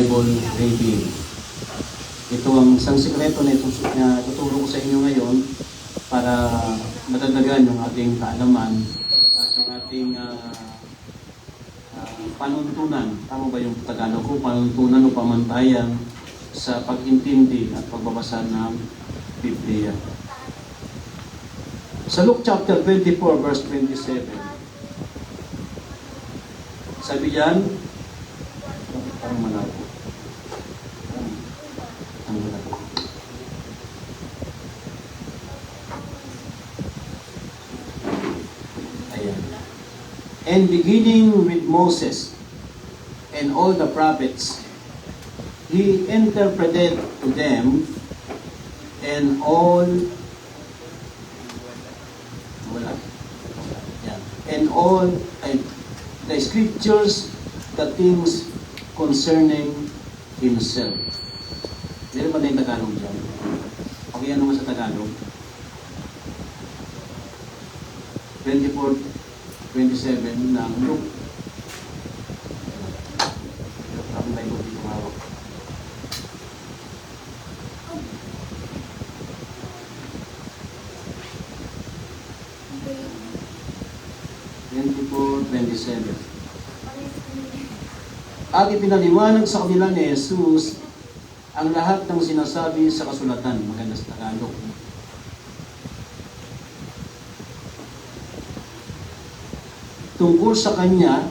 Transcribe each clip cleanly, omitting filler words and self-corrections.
Bible reading. Ito ang isang sikreto na tuturo ko sa inyo ngayon para madagdagan yung ating kaalaman at yung ating panuntunan. Tama ba yung Tagalog ko? Panuntunan o pamantayan sa pag-intindi at pagbabasa ng Biblia. Sa Luke chapter 24 verse 27, sabi diyan, parang malabo. Ayan. And beginning with Moses and all the prophets, he interpreted to them and all the scriptures, the things concerning himself. Meron ba na yung Tagalog dyan? Okay, ano sa Tagalog? 24-27 ng Luke. Ang Bible dito hawak. At ipinaliwanag sa kanila ni Jesus ang lahat ng sinasabi sa kasulatan. Maganda sa Tagalog. Tungkol sa Kanya,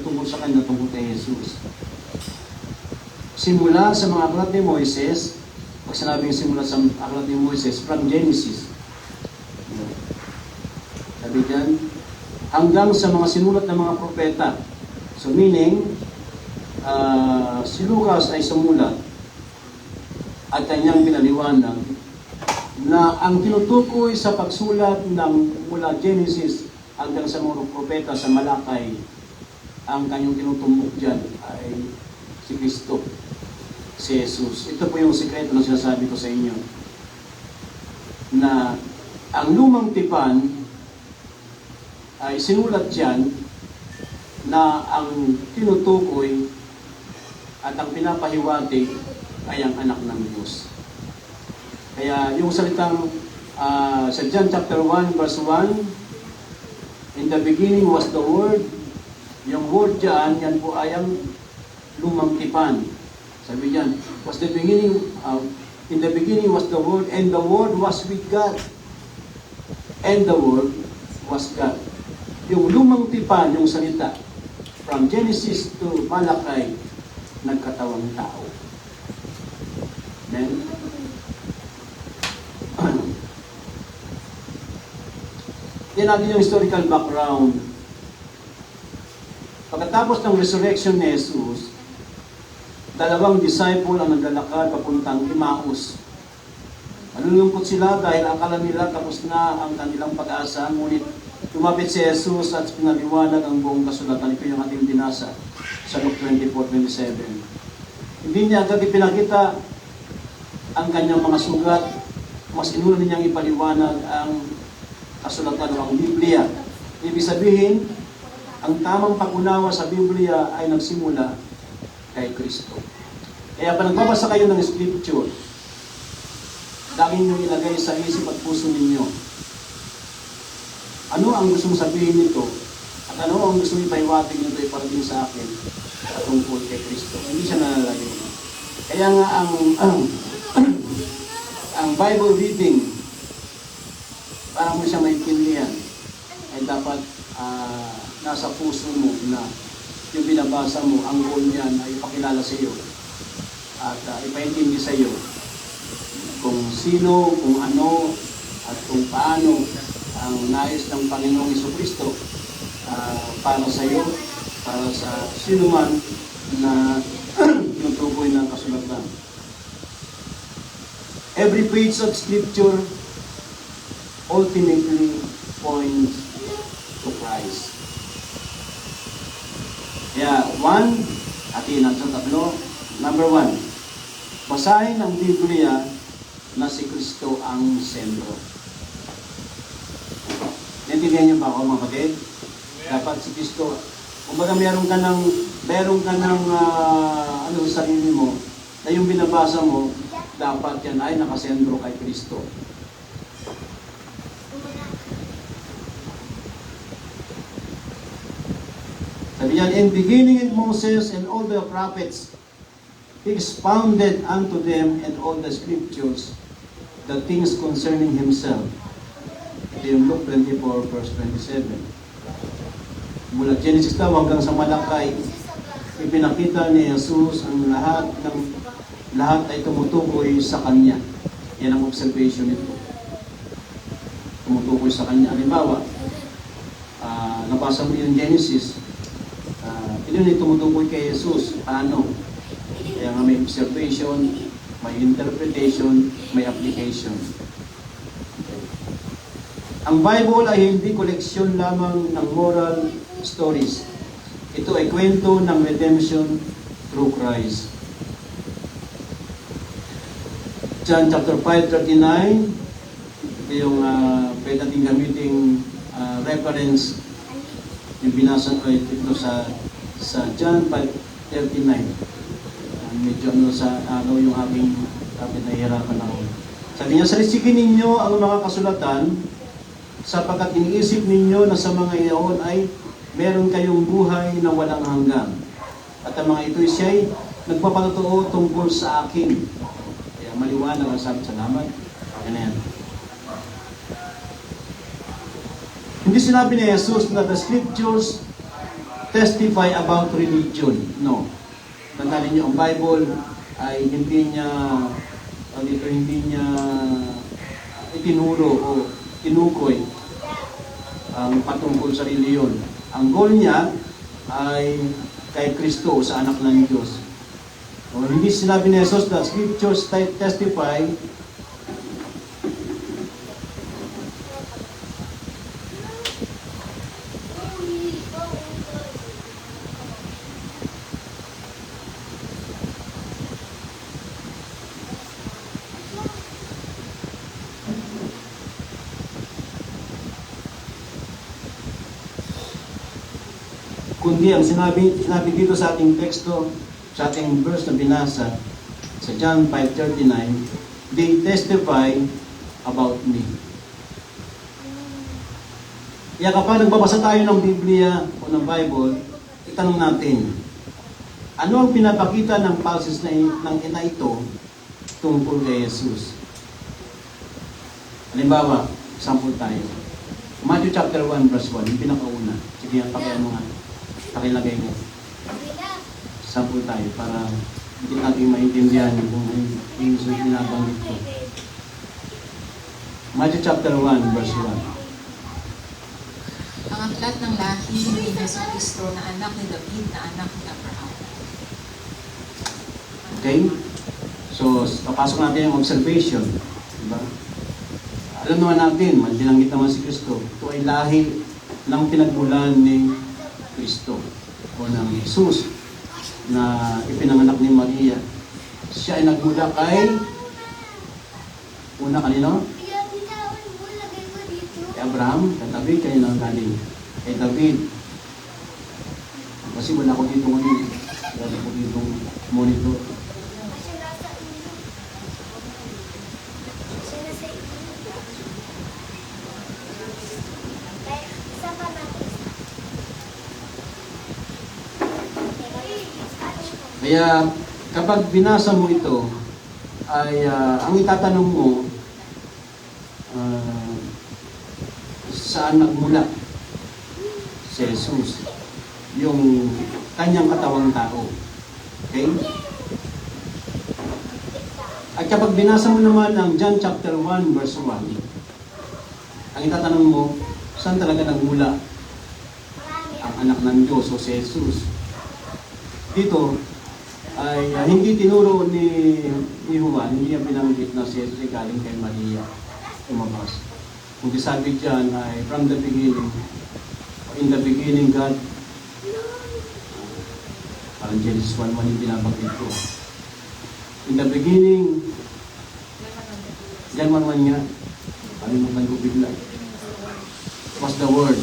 tungkol kay Jesus. Simula sa mga aklat ni Moises, pag sinabing simula sa aklat ni Moises, from Genesis, sabi dyan, hanggang sa mga sinulat ng mga propeta. So meaning, si Lucas ay sumulat at kanyang pinaliwanag na ang tinutukoy sa pagsulat ng mula Genesis hanggang sa mga propeta sa Malakay, ang kanyang tinutumbok dyan ay si Kristo, si Jesus. Ito po yung sikreto na sinasabi ko sa inyo, na ang lumang tipan ay sinulat dyan na ang tinutukoy at ang pinapahiwatig ay ang anak ng Diyos. Kaya yung salitang sa John chapter 1 verse 1, in the beginning was the Word, yung word dyan, yan po ay ang lumang tipan. Sabi dyan, was the beginning, in the beginning was the Word, and the Word was with God. And the Word was God. Yung lumang tipan, yung salita, from Genesis to Malakay, nagkatawang tao. Amen? Yan natin yung historical background. Pagkatapos ng resurrection ni Jesus, dalawang disciple ang naglalakad papuntang Emmaus. Malulungkot sila dahil akala nila tapos na ang kanilang pag-asa, ngunit lumapit si Jesus at pinaliwanag ang buong kasulatan. Ito yung ating binasa sa Luke 24-27. Hindi niya agad ipinakita ang kanyang mga sugat, mas inuna niyang ipaliwanag ang kasulatan ng Biblia. Ibig sabihin, ang tamang pag-unawa sa Biblia ay nagsimula kay Kristo. Kaya pa nagbabasa kayo ng Scripture, laging niyong ilagay sa isip at puso ninyo. Ano ang gustong sabihin nito? At ano ang gustong ipaiwatig nito iparating sa akin at tungkol kay Kristo? Hindi siya nalalagay. Kaya nga ang Bible reading, para mo siya maintindihan, ay dapat nasa puso mo na yung binabasa mo, ang goal niyan ay ipakilala sa iyo at ipaintindi sa iyo kung sino, kung ano, at kung paano ang nais ng Panginoong Jesucristo para sa iyo, para sa sino man na tinutukoy ng kasulatan. Every page of Scripture ultimately points to Christ. Kaya, atin ang tatlo. Number 1, basahin ang Biblia na si Kristo ang sentro. Naintindihan niyo ba ako, mga kapatid? Dapat si Kristo Kumbaga meron ka ng ano sa sarili mo, na yung binabasa mo, dapat yan ay nakasentro kay Kristo. Sabi niyan, in beginning in Moses and all the prophets, he expounded unto them in all the scriptures the things concerning himself. Ito yung Luke 24 verse 27. Mula Genesis daw hanggang sa Malakay, ipinakita ni Jesus ang lahat ay tumutukoy sa Kanya. Yan ang observation nito. Tumutukoy sa Kanya. Halimbawa, nabasa mo yung Genesis, yun ay tumutukoy kay Jesus. Paano? Kaya nga may observation, may interpretation, may application. Okay. Ang Bible ay hindi koleksyon lamang ng moral stories. Ito ay kwento ng redemption through Christ. John chapter 5:39, ito yung pwede natin gamiting reference yung binasa ko ito sa John 5:39. Medyo sa yung aking nahihirapan ako. Sabi niya, salisigin ninyo ang mga kasulatan sapagkat iniisip ninyo na sa mga iyon ay meron kayong buhay na walang hanggan. At ang mga ito siya'y nagpapatotoo tungkol sa akin. Kaya maliwanag ang sabi, salamat. Yan na yan. Hindi sinabi ni Jesus na the scriptures testify about religion. No. Tandaan niyo, ang Bible ay hindi niya itinuro o tinukoy ang patungkol sa reliyon. Ang goal niya ay kay Kristo, sa anak ng Diyos. O, hindi sinabi ni Jesus that scriptures testify kundi ang sinabi dito sa ating teksto, sa ating verse na binasa, sa John 5:39, they testify about me. Kaya kapag nagbabasa tayo ng Biblia o ng Bible, itanong natin, ano ang pinapakita ng passages ng ina ito tungkol kay Jesus? Halimbawa, example tayo. Matthew chapter 1 verse 1, yung pinakauna. Sige, pakiano nga. Pakilagay mo. Sample tayo para hindi natin maintindihan kung yung binabanggit ko. Matthew chapter 1 verse 1. Ang aklat ng lahi ni Jesucristo na anak ni David na anak ni Abraham. Okay? So, papasok natin yung observation. Diba? Alam naman natin, binanggit naman si Kristo, ito ay lahi ng pinagmulan ni Kristo o ng Jesus na ipinanganak ni Maria. Siya ay nagmula kay kanino? Kay Abraham, kay David, kay galing. Kay David. Kasi wala ko dito ngayon. Wala ko dito monitor. Kaya kapag binasa mo ito, ay ang itatanong mo, saan nagmula si Jesus? Yung kanyang katawang tao. Okay? At kapag binasa mo naman ang John chapter 1 verse 1, ang itatanong mo, saan talaga nagmula ang anak ng Diyos o si Jesus? Dito, ay hindi tinuro ni Juan, hindi niya binanggit na si Jesus ay galing kay Maria lumabas. Kung sabi dyan ay from the beginning, in the beginning God, parang Genesis 1:1 yung binabanggit ko. In the beginning, John 1:1 nga, kalimutan ko bigla. Was the Word.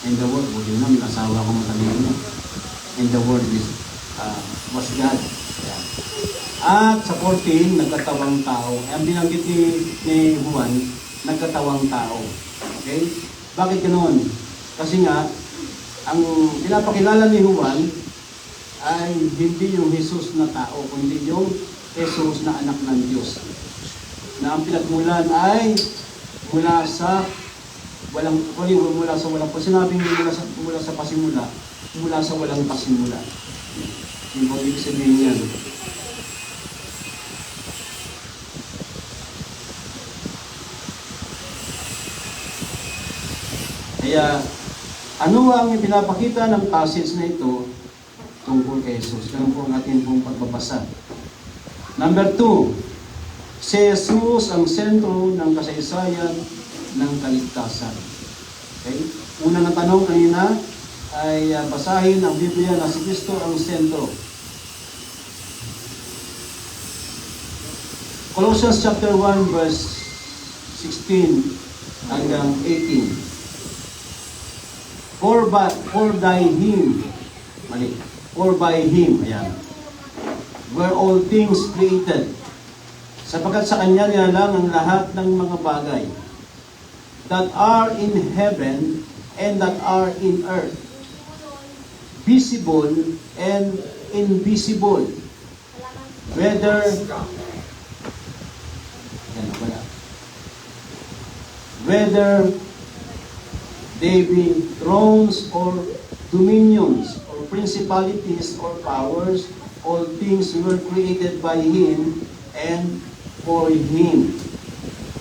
In the Word, buti naman, asawa ko matalino. In the Word was God. Ayan. At sa 14, nagkatawang tao. Ang binanggit ni Juan, nagkatawang tao. Okay? Bakit ganoon? Kasi nga, ang pinapakilala ni Juan ay hindi yung Jesus na tao, kundi yung Jesus na anak ng Diyos. Na ang pinagmulan ay mula sa walang sinabing mula sa pasimula, mula sa walang pasimula. Yung ibig sabihin yan. Kaya, ano ang ipinapakita ng passage na ito tungkol kay Jesus? Ganun po ang ating pong pagbabasa. Number 2, si Jesus ang sentro ng kasaysayan ng kaligtasan. Okay? Una na tanong kanina ay basahin ang Biblia na si Kristo ang sentro. Colossians chapter 1 verse 16 hanggang 18. For by Him, ayan, were all things created. Sapagkat sa Kanya lang ang lahat ng mga bagay that are in heaven and that are in earth, visible and invisible, whether they be thrones or dominions or principalities or powers, all things were created by Him and for Him.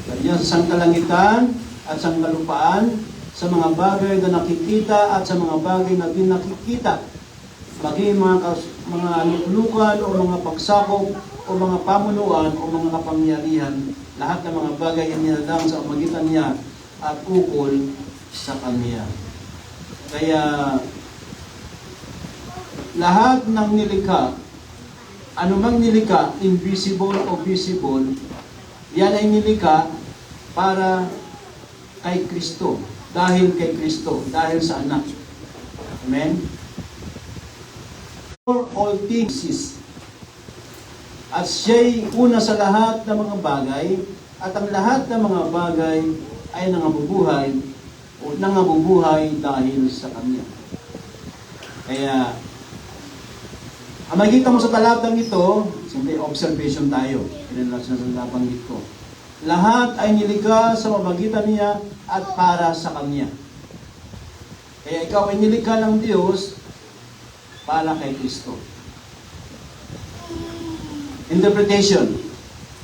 Kanya sa sangkalangitan at sangkalupaan, sa mga bagay na nakikita at sa mga bagay na di nakikita, maging mga luklukan o mga pagsakop o mga pamunuan o mga kapangyarihan, lahat ng mga bagay ay nilalang sa magitan niya at ukol sa Kanya. Kaya lahat ng nilikha, anumang nilikha, invisible o visible, yan ay nilikha para kay Kristo, dahil kay Kristo, dahil sa anak. Amen? For all things, at siya'y una sa lahat ng mga bagay, at ang lahat ng mga bagay ay nangabubuhay dahil sa Kanya. Kaya, ang makikita mo sa talatang ito, simple observation tayo. Pinalas na sa nabanggit ko. Lahat ay nilikha sa pamagitan niya at para sa Kanya. Kaya ikaw ay nilikha ng Diyos para kay Kristo. Interpretation.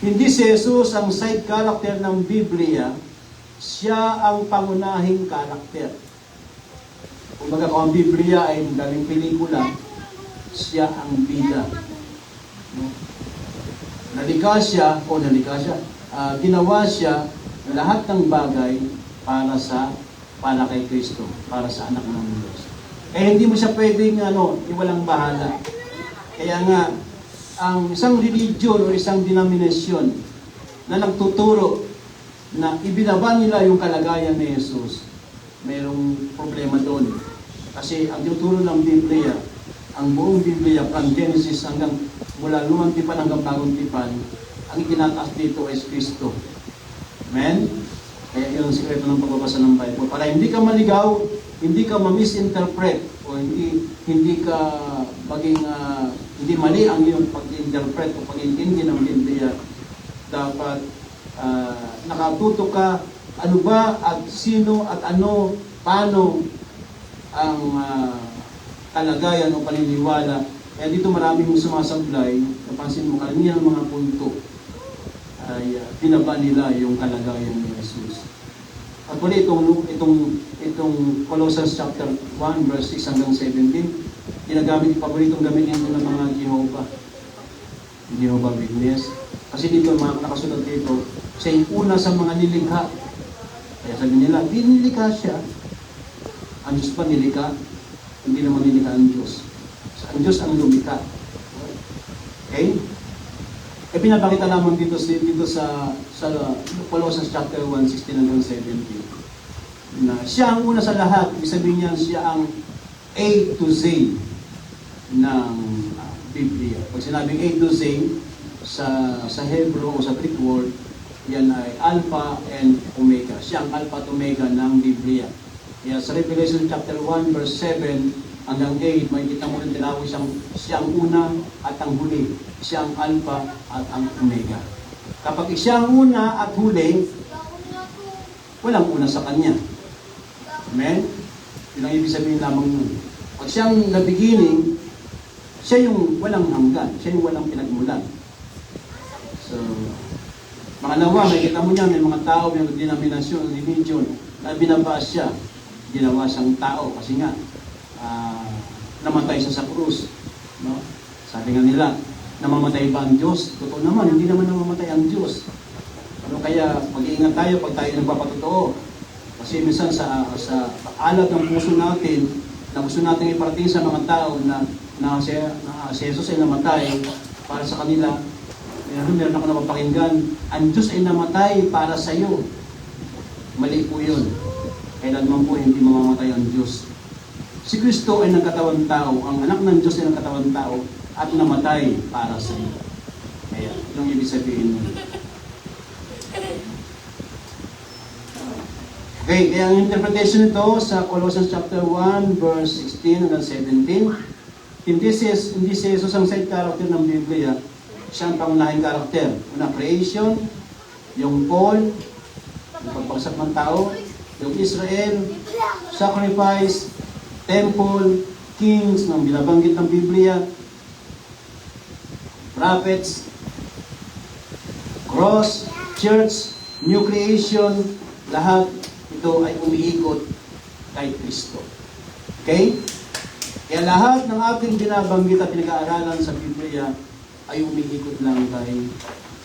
Hindi si Jesus ang side character ng Biblia, siya ang pangunahing karakter. Kumbaga kung ang Biblia ay galing pelikula, siya ang bida. Ginawa siya lahat ng bagay para kay Kristo, para sa anak ng Diyos. Kaya hindi mo siya pwedeng iwalang bahala. Kaya nga, ang isang religion o isang denominasyon na nagtuturo na ibinaba nila yung kalagayan ni Jesus, mayroong problema doon. Kasi ang tinuturo ng Biblia, ang buong Biblia, from Genesis hanggang mula lumang tipan hanggang bagong tipan, ang itinataas dito ay Kristo. Amen? Kaya yun ang sikreto ng pagbabasa ng Bible. Para hindi ka maligaw, hindi ka ma-misinterpret, o hindi ka hindi mali ang iyong pag-interpret o pag-intindi ng Biblia. Dapat nakatuto ka ano ba at sino at ano, paano ang kalagayan o paniniwala. Kaya dito maraming sumasablay, napansin mo karamihan ng mga punto ay binaba nila yung kalagayan ni Jesus. At muli itong Colossians chapter 1 verse 6 hanggang 17, ginagamit, paboritong gamitin ito ng mga Jehovah Witness. Kasi dito nakasulat dito, siya yung una sa mga nilikha. Kaya sabi nila, di nilikha siya. Ang Diyos pa nilikha? Hindi naman nilikha ang Diyos. Ang Diyos ang lumikha. Okay? E pinapakita lamang dito sa Colossians chapter 1, 16 hanggang 17. na siya ang una sa lahat. Ibig sabihin niya, siya ang A to Z ng Biblia. Pag sinabing A to Z, sa Hebrew o sa Greek word, yan ay Alpha and Omega. Siya ang Alpha at Omega ng Biblia. Kaya sa Revelation chapter 1 verse 7 hanggang 8, may kita mo rin tinawag siya ang una at ang huli. Siya ang Alpha at ang Omega. Kapag siya ang una at huli, walang una sa kanya. Amen? Yun ang ibig sabihin lamang nun. Pag siyang the beginning, siya yung walang hanggan. Siya yung walang pinagmulan. So, makalawa, may kita mo niya, may mga tao, may denominasyon, religion, na binabas siya. Ginawa siyang tao kasi nga, namatay siya sa krus. No? Sabi nga nila, namamatay ba ang Diyos? Totoo naman, hindi naman namamatay ang Diyos. Ano kaya, mag-iingat tayo pag tayo nagpapatotoo. Kasi minsan sa alat ng puso natin, na gusto natin iparating sa mga tao na si Jesus ay namatay para sa kanila. Meron ako na mapakinggan, ang Diyos ay namatay para sa iyo. Mali po yun. Kailanman po hindi mamamatay ang Diyos. Si Kristo ay nagkatawang tao, ang anak ng Diyos ay nagkatawang tao at namatay para sa iyo. Kaya, yung ibig sabihin mo. Okay, kaya ang interpretation nito sa Colossians chapter 1 verse 16 hanggang 17, hindi si Jesus ang side character ng Biblia, siya ang pangunahing karakter. Una, creation, yung fall, yung pagbagsak ng tao, yung Israel, sacrifice, temple, kings, ng binabanggit ng Biblia, prophets, cross, church, new creation, lahat ito ay umiikot kay Kristo. Okay? Kaya lahat ng ating binabanggit at pinag-aaralan sa Biblia ay umiikot lang kay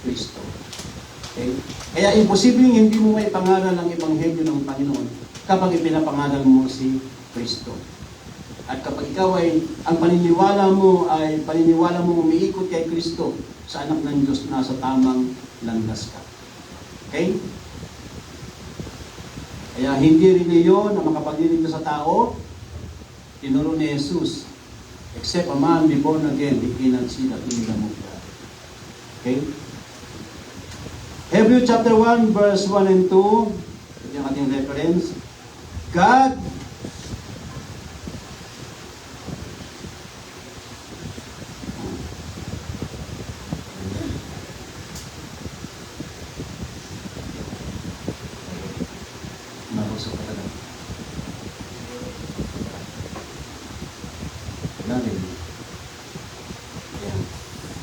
Kristo. Okay? Kaya imposibleng hindi mo may pangaral ang Ebanghelyo ng Panginoon kapag ipinapangaral mo si Kristo. At kapag ikaw ay, ang paniniwala mo umiikot kay Kristo sa anak ng Diyos, nasa tamang landas ka. Okay? Kaya hindi rin iyon na makapaglinig sa tao, tinuro ni Jesus, except a man be born again, he cannot see the kingdom of God. Okay? Hebrews chapter 1, verse 1 and 2, ito yung ating reference. God nabusok ka talaga. Natin.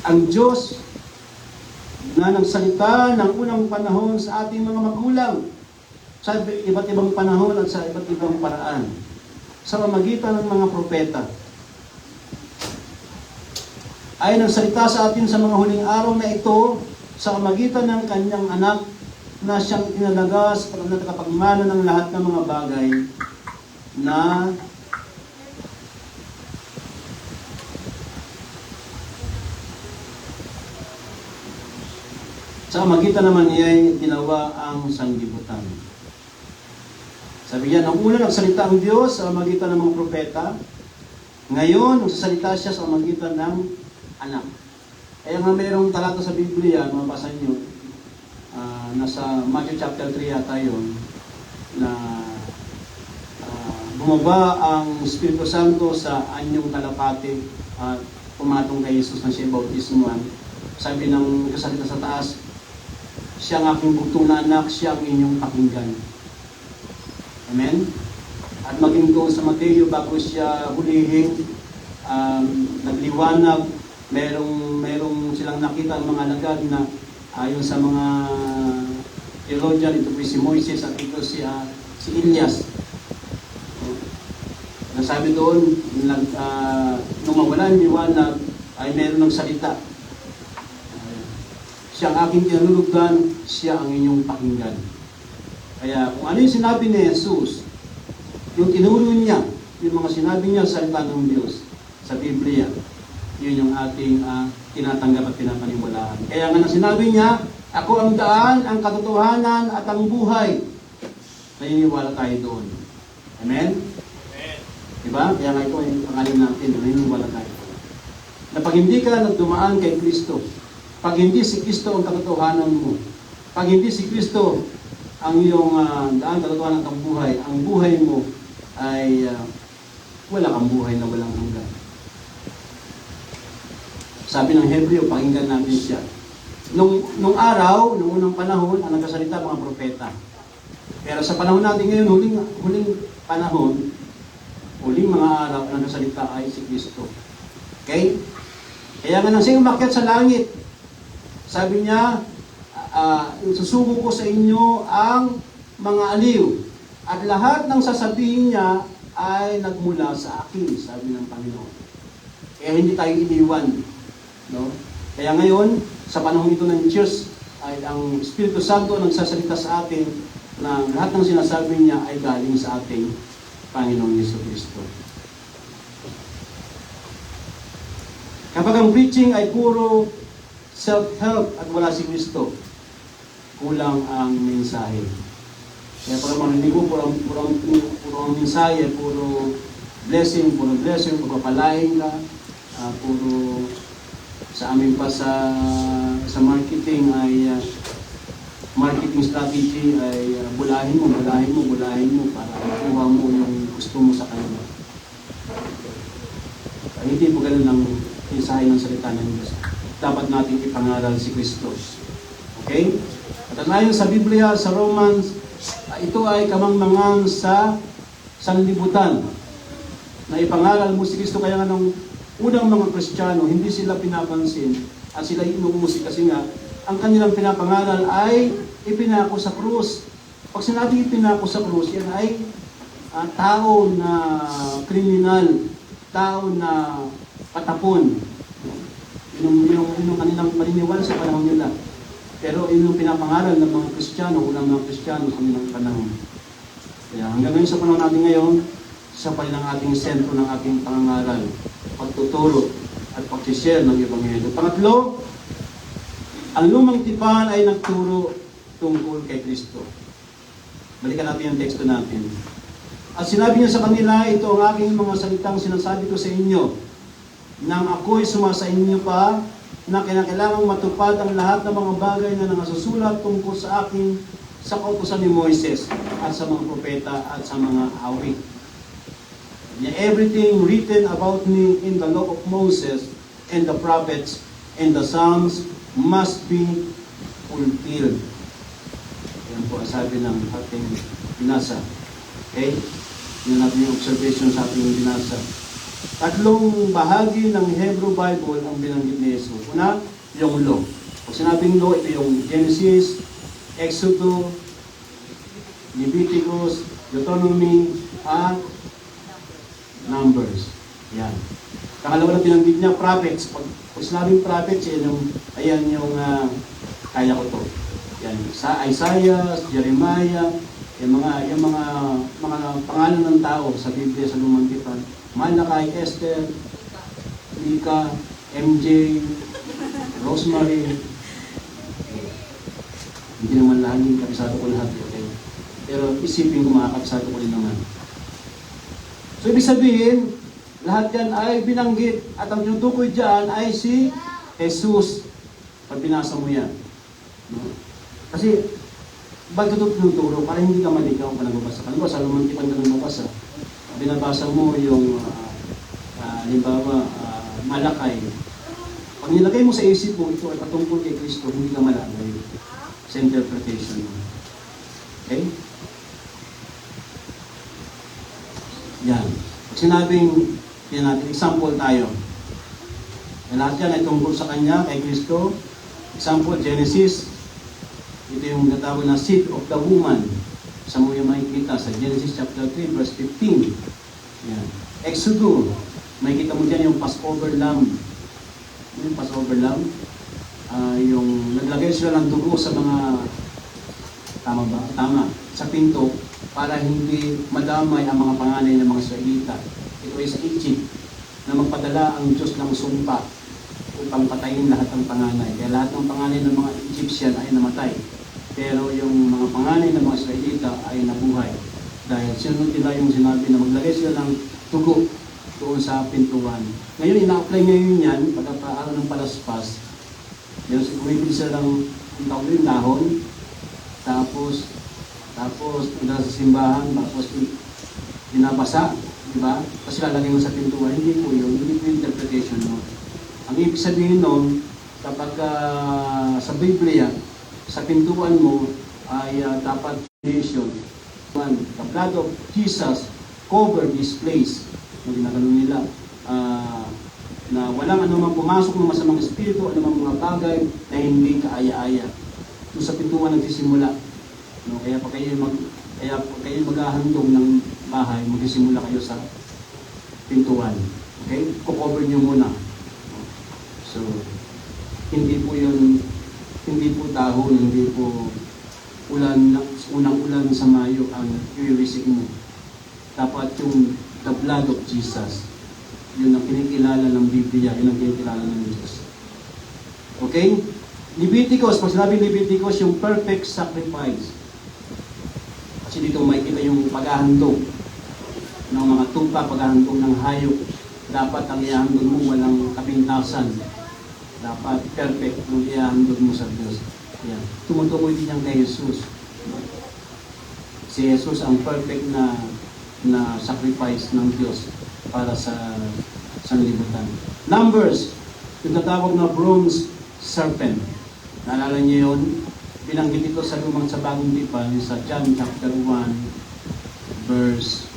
Ang Diyos na nagsalita ng unang panahon sa ating mga magulang sa iba't ibang panahon at sa iba't ibang paraan sa pamamagitan ng mga propeta ay nagsalita sa atin sa mga huling araw na ito sa pamamagitan ng kanyang anak na siyang inalagas para nakapagmana ng lahat ng mga bagay na sa magitan naman niya ay ginawa ang sanglibutan. Sabi niya, nang una nagsalita ang Diyos sa magitan ng mga propeta, ngayon nagsasalita siya sa magitan ng anak. Kaya nga mayroong talata sa Biblia, mabasa niyo, nasa Matthew chapter 3 yata yun, na bumaba ang Espiritu Santo sa anyong kalapati at pumatong kay Jesus na siya bautismuhan. Sabi ng kasalita sa taas, siya ang aking bugtong na anak, siya ang inyong pakinggan. Amen? At maging doon sa Mateo, bago siya hulihin, nagliwanag, merong silang nakita ang mga alagad na ayon sa mga theologian, ito po si Moises at ito si Elias. Nasabi doon, nung mawalan liwanag, ay meron ng salita. Siya ang aking tinulugdan, siya ang inyong pakinggan. Kaya kung ano yung sinabi ni Jesus, yung tinuro niya, yung mga sinabi niya sa salita ng Diyos, sa Biblia, yun yung ating tinatanggap at pinapaniwalaan. Kaya nga na sinabi niya, ako ang daan, ang katotohanan at ang buhay. naniniwala tayo doon. Amen? Diba? Kaya nga ito ay pangalan natin, naniniwala tayo. Na pag hindi ka nagdumaan kay Kristo, pag hindi si Kristo ang katotohanan mo, pag hindi si Kristo ang iyong daan katotohanan ng buhay, ang buhay mo ay wala kang buhay na walang hanggan. Sabi ng Hebreo, pakinggan natin siya. Nung araw, nung unang panahon, ang nagkasalita mga propeta. Pero sa panahon natin ngayon, huling panahon, huling mga araw, ang nagkasalita ay si Kristo. Okay? Kaya nga nang siya umakyat sa langit, sabi niya, susugo ko sa inyo ang mga aliw. At lahat ng sasabihin niya ay nagmula sa akin, sabi ng Panginoon. Kaya hindi tayo iniwan. No? Kaya ngayon, sa panahon ito ng Diyos, ay ang Espiritu Santo nagsasalita sa atin na lahat ng sinasabi niya ay galing sa ating Panginoong Jesucristo. Kapag ang preaching ay puro self-help at wala si Kristo, kulang ang mensahe. Kaya pag marinig ko, puro ang mensahe, puro blessing, puro papalain ka, puro sa amin pa sa marketing ay marketing strategy ay bulahin mo para makuha mo yung gusto mo sa kanila. Hindi po ganun ang mensahe ng salita ng Diyos. Dapat natin ipangaral si Kristo. Okay? At ayon sa Biblia, sa Romans, ito ay kamangmangan sa sanlibutan na ipangaral mo si Kristo. Kaya nga nung unang mga Kristiyano, hindi sila pinapansin at sila inuusik kasi nga ang kanilang pinapangaral ay ipinako sa krus. Pag sinabing ipinako sa krus, yan ay tao na kriminal, tao na patapon. Yung kanilang paniniwala sa panahon nila. Pero yung pinapangaral ng mga Kristiyano, unang mga Kristiyano sa kanilang panahon. Kaya hanggang ngayon sa panahon natin ngayon, isa pa rin ang ating sentro ng ating pangangaral, pagtuturo at pag-share ng Ebanghelyo. Pangatlo, ang lumang tipan ay nagturo tungkol kay Kristo. Balikan natin yung teksto natin. At sinabi niya sa kanila, ito ang aking mga salitang sinasabi ko sa inyo, nang ako'y sumasa inyo pa, na kinakailangang matupad ang lahat ng mga bagay na nangasusulat tungkol sa akin sa kautusan ni Moises at sa mga propeta at sa mga awit. Everything written about me in the law of Moses and the prophets and the Psalms must be fulfilled. Yan po ang sabi ng ating binasa. Okay? Yan natin yung observation sa ating binasa. Tatlong bahagi ng Hebrew Bible ang binanggit ni Jesus. Una, yung law. Pag sinabing law, ito yung Genesis, Exodus, Leviticus, Deuteronomy, at Numbers. Yan. Pangalawa na binanggit niya, prophets. Pag sinabing prophets, ayan yung kaya ko to. Yan. Sa Isaiah, Jeremiah, yung mga pangalan ng tao sa Biblia, sa Lumang Tipan. Malachi, Esther, Mika, MJ, Rosemary. Hindi naman laging kapisado ko lahat. Okay? Pero isipin ko makakapisado ko rin naman. So, ibig sabihin, lahat yan ay binanggit at ang tinutukoy dyan ay si Jesus. Pag binasa mo yan. No? Kasi, bakit ito tinuturo? Para hindi ka maligaw ka nagbabasa. Ano ba, sa Lumang Tipan ka nagbabasa? Binabasa mo yung, halimbawa, Malakay. Pag nilagay mo sa isip mo, ito ay patungkol kay Kristo, hindi ka malagay sa interpretation mo. Okay? Yan. Pag sinabing, yan natin, example tayo. Lahat yan ay tungkol sa Kanya, kay Kristo. Example, Genesis. Ito yung natawag na seed of the woman. Sa mo yung makikita sa Genesis chapter 3, verse 15. Yan. Exodus. Makikita mo dyan yung Passover lamb. Yung Passover lamb. Yung naglagay sila ng dugo sa mga, tama ba? Tama. Sa pinto, para hindi madamay ang mga panganay ng mga Israelita. Ito ay sa Egypt, na magpadala ang Diyos ng sumpa upang patayin lahat ng panganay. Kaya lahat ng panganay ng mga Egyptian ay namatay. Pero yung mga panganay ng mga Israelita ay nabuhay. Dahil sinunod nila yung sinabi na maglagay sila ng tugo doon sa pintuan. Ngayon, ina-apply ngayon yan, pagkakaaraw ng palaspas. Yung bumibili sila ng tawag yung dahon, tapos punta sa simbahan, tapos binabasa, di ba? Tapos lalagay mo sa pintuan. Hindi po yun, hindi po yung interpretation mo. Ang ibig sabihin nun, kapag sa Biblia, sa pintuan mo ay dapat nation. The blood of Jesus covered this place. Na ginagano nila na walang anumang pumasok ng masamang espiritu, anumang mga bagay na hindi kaaya-aya. So, sa pintuan nagsisimula. No, kaya pag kayo maghahandog ng bahay, magsisimula kayo sa pintuan. Okay? Kukover nyo muna. So, hindi po yun, hindi po dahon, hindi po unang ulan sa Mayo ang i-receive mo. Dapat yung the blood of Jesus. Yun ang kinikilala ng Biblia, yun ang kinikilala ng Diyos. Okay? Leviticus, pag sinabi Leviticus, yung perfect sacrifice. Kasi dito makikita yung paghahandog ng mga tupa, paghahandog ng hayop. Dapat ang ihahandog mo walang kapintasan. Dapat perfect yung ihahandog mo sa Diyos. Yan. Tumutukoy din yan kay Jesus. Si Jesus ang perfect na sacrifice ng Diyos para sa sanlibutan. Numbers, yung tatawag na bronze serpent. Naalala niyo yun? Binanggit ito sa lumang sa bagong tipan sa John chapter 1 verse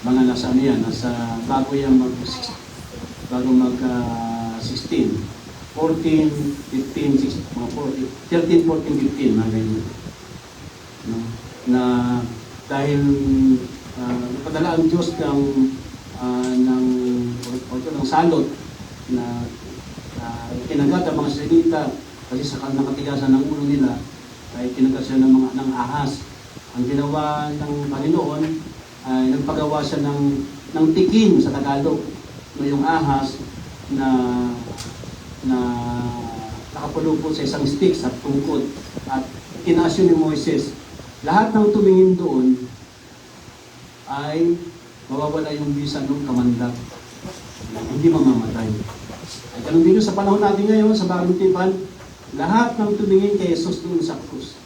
mga nasa ano yan, nasa bago mag 16, 14, 15, 16, mga 13, 14, 15, mga ganyan. No? Na dahil napadala ang Diyos ng salot na kinagat ang mga Israelita kasi sa nakatigasan ng ulo nila ay kinagat siya ng ahas. Ang ginawa ng Panginoon ay nagpagawa siya ng tikin sa Tagalog. No, yung ahas na nakapulupot sa isang stick sa tungkod at kinasyo ni Moises. Lahat ng tumingin doon ay mawawala yung bisa ng kamandag. Hindi mamamatay. Ay ganun din sa panahon natin ngayon, sa bagong tipan, lahat ng tumingin kay Jesus doon sa krus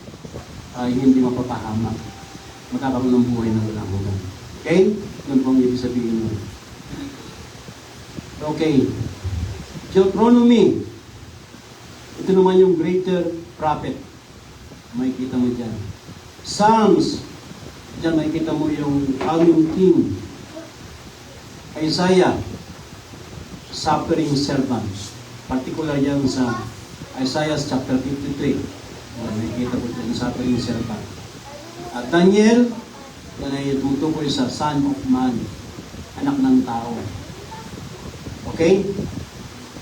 ay hindi mapapahamak. Magkakaroon ng buhay na walang hanggan. Okay? Ganun po ang ibig sabihin mo. Okay. Deuteronomy. Ito naman yung greater prophet. Makikita mo dyan. Psalms. Diyan makikita mo yung coming king. Isaiah. Suffering servant. Particular yan sa Isaiah chapter 53. Makikita mo dyan yung suffering servant. At Daniel, yan ay tumutukoy sa Son of Man. Anak ng tao. Okay?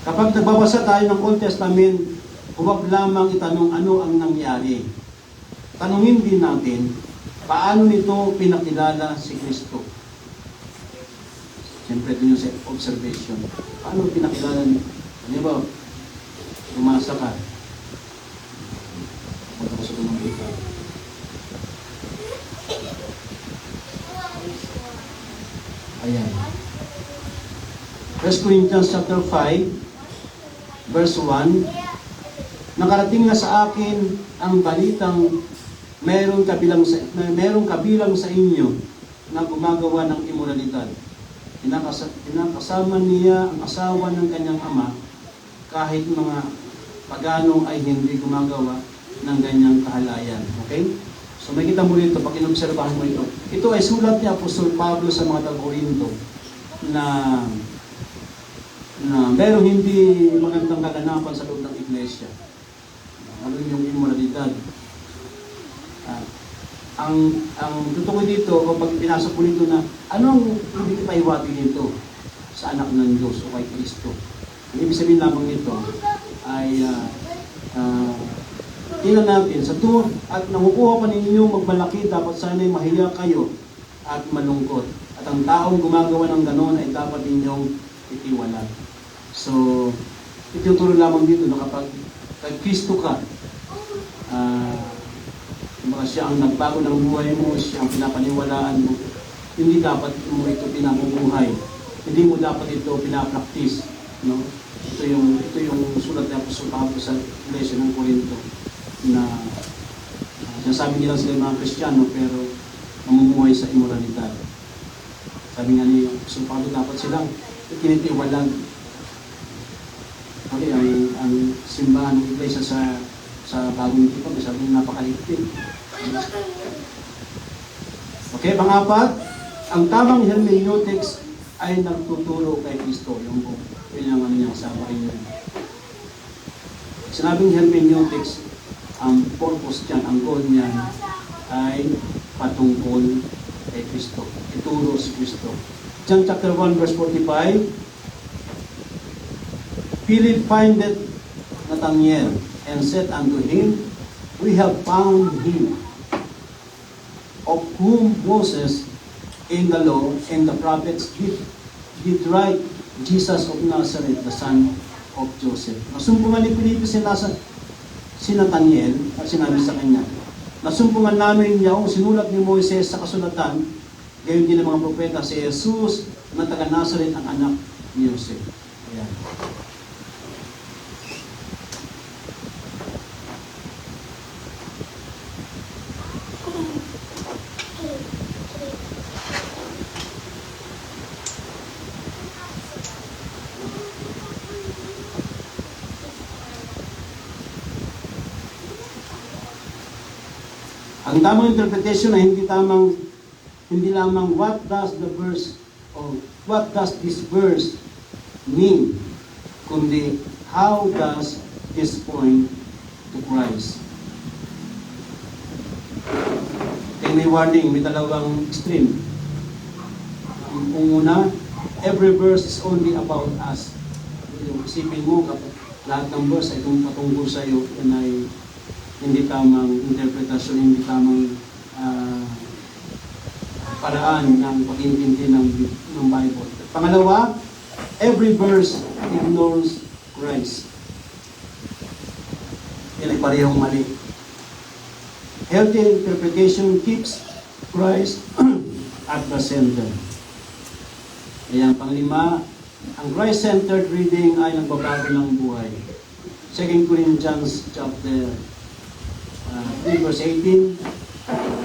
Kapag nagbabasa tayo ng Old Testament, huwag lamang itanong ano ang nangyari. Tanungin din natin, paano nito pinakilala si Kristo? Siyempre, ito yung observation. Paano pinakilala niyo? Ano ba? Umasa ka. Punta ko sa tumang ito. Ayan. 1 Corinthians chapter 5, verse 1, nakarating na sa akin ang balitang merong kabilang sa inyo na gumagawa ng immoralidad. Pinakasama niya ang asawa ng kanyang ama kahit mga pagano ay hindi gumagawa ng ganyang kahalayan. Okay? So makita mo dito, pag inobserbahan mo ito. Ito ay sulat ni Apostol Pablo sa mga taga-Korinto na merong hindi magandang kaganapan sa loob ng iglesia. Ano yung immoralidad? Ang totoo dito, kapag pinasok ko nito na, anong ibig ipaiwati nito sa anak ng Diyos o kay Kristo? Ang ibig sabihin lamang nito ay tingnan natin, sa tuwa at nakukuha pa ninyo magmalaki, dapat sana'y mahiya kayo at malungkot. At ang taong gumagawa ng ganon ay dapat ninyong itiwala. So, ituturo lamang dito na kapag kay Kristo ka, baka siya ang nagbago ng buhay mo, siya ang pinapaniwalaan mo, hindi dapat mo ito pinabubuhay. Hindi mo dapat ito pinapractice. No? Ito yung sulat ng Apostol Pablo sa Iglesia ng Corinto na sinasabi nila sila mga Kristiyano pero namumuhay sa immoralidad. Sabi nga ni Apostol Pablo, dapat silang tinitiwalag. Okay, ang simbahan ng Iglesia sa bagong tipan, sabi niya napakaligpit. Okay, pang-apat, ang tamang hermeneutics ay nagtuturo kay Kristo. Yung ano niya, kasama rin yun. Sinabing hermeneutics, ang purpose niyan, ang goal niyan ay patungkol kay Kristo. Ituro si Kristo. John chapter 1 verse 45, Philip findeth Nathanael and said unto him, We have found him, of whom Moses in the law and the prophets did write, Jesus of Nazareth, the son of Joseph. Nasumpungan ni Felipe si Nathanael, at sinabi sa kanya, nasumpungan namin niya ang sinulat ni Moises sa kasulatan, gayon din ng mga propeta, si Jesus na taga Nazareth, ang anak ni Joseph. Ayan. Ang tamang interpretation ay hindi lamang what does this verse mean, kundi how does this point to Christ. Kaya may warning, may dalawang extreme. Ang una, every verse is only about us. Isipin mo, lahat ng verse ay patungkol sa iyo, yan ay hindi tamang interpretasyon, hindi tamang paraan ng pag-intindi ng Bible. Pangalawa, every verse ignores Christ. Yan ay parehong mali. Healthy interpretation keeps Christ at the center. Kaya panglima, ang Christ-centered reading ay nagbabago ng buhay. 2 Corinthians chapter 3 verse 18,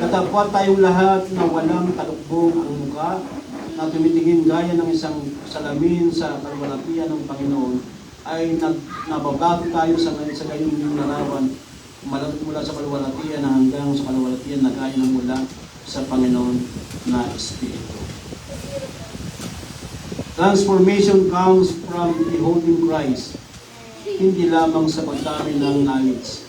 katapwa tayong lahat na walang talukbong ang mukha, na tumitingin gaya ng isang salamin sa kalwalatian ng Panginoon, ay nababago tayo sa gayong yung larawan, mula sa kalwalatian hanggang sa kalwalatian na gaya ng mula sa Panginoon na Espiritu. Transformation comes from beholding Christ, hindi lamang sa pagdami ng knowledge.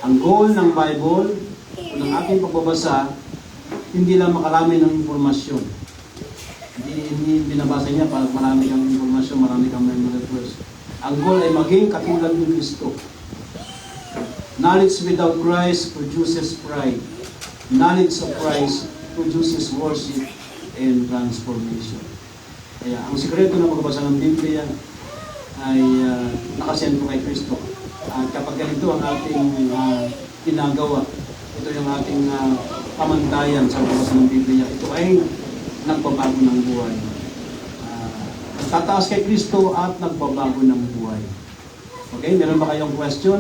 Ang goal ng Bible, ng ating pagbabasa, hindi lang makarami ng informasyon. Hindi binabasa niya para marami kang informasyon, marami kang memory verse. Ang goal ay maging katulad ni Kristo. Knowledge without Christ produces pride. Knowledge of Christ produces worship and transformation. Kaya ang sikreto ng pagbabasa ng Biblia ay nakasentro kay Kristo. At kapag ganito ang ating ginagawa, ito yung ating pamantayan sa pagbabasa ng Biblia, ito ay nagbabago ng buhay. Tataas kay Kristo at nagbabago ng buhay. Okay, meron ba kayong question?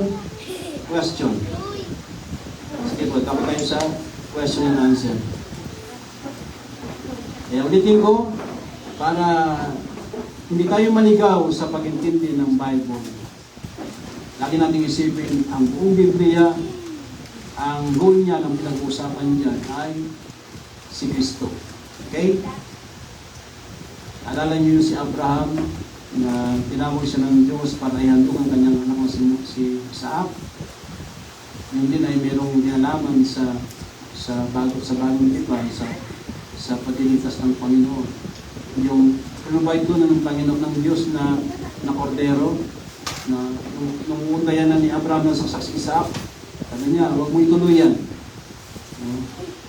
Question. Sige po, tapos tayo sa question and answer. Kaya ulitin ko, para hindi tayo maligaw sa pag-intindi ng Bible, lagi natin isipin ang buong Biblia, ang goal niya ng pinag-uusapan dyan ay si Kristo. Okay? Alala niyo si Abraham na tinawag siya ng Diyos para ihandog ang kanyang anak na si Isaac. Yun din ay mayroong dinalaman sa bagong tipan, sa pagliligtas ng Panginoon. Yung provide doon ng Panginoon ng Diyos na kordero, na nung untayan na ni Abraham ng saksak si Isaac, sabi niya, huwag mo ituloy yan.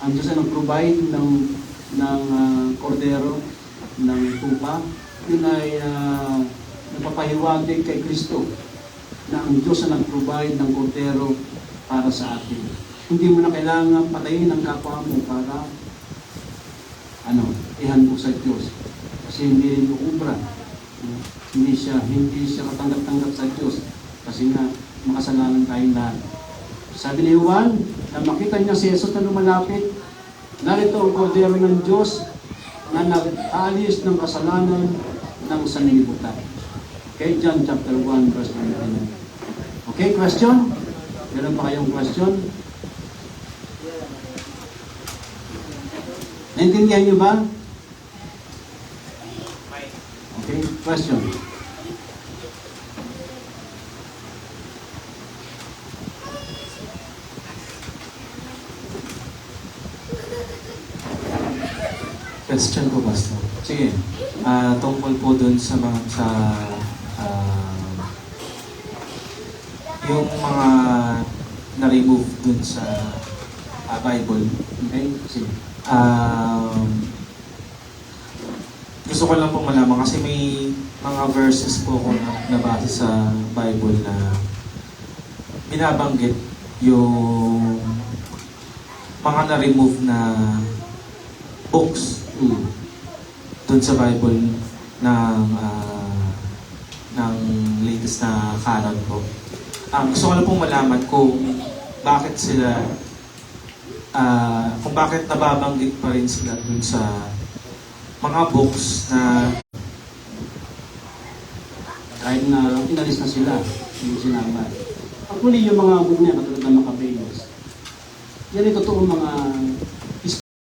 Ang Diyos ay nag-provide ng kordero ng tupa, yun ay napapahiwatig kay Kristo na ang Diyos na nag-provide ng kordero para sa atin. Hindi mo na kailangan patayin ang kapwa mo para ihandog sa Diyos. Kasi hindi rin uubra. Hindi siya katanggap-tanggap sa Diyos. Kasi nga, makasalanan tayong lahat. Sabi ni Juan, na makita niya si Jesus na lumalapit, narito ang kordero ng Diyos na nag-alis ng kasalanan ng sanlibutan. Okay, John chapter 1, verse 19. Okay, question? Meron pa kayong question? Naintindihan niyo ba? Okay, question. Question ko, Pastor. Sige. Tungkol po dun sa yung mga na-remove dun sa Bible. Okay, sige. Gusto ko lang po malaman kasi may mga verses po ko nabasa sa Bible na binabanggit yung mga na-remove na books dun sa Bible ng latest na canon po. Gusto ko lang pong malaman kung bakit sila kung bakit nababanggit pa rin sila dun sa mga books na Kahit na inalis na sila, hindi sinama. Actually, yung mga book niya, katulad ng Maccabees, yan ay totoong mga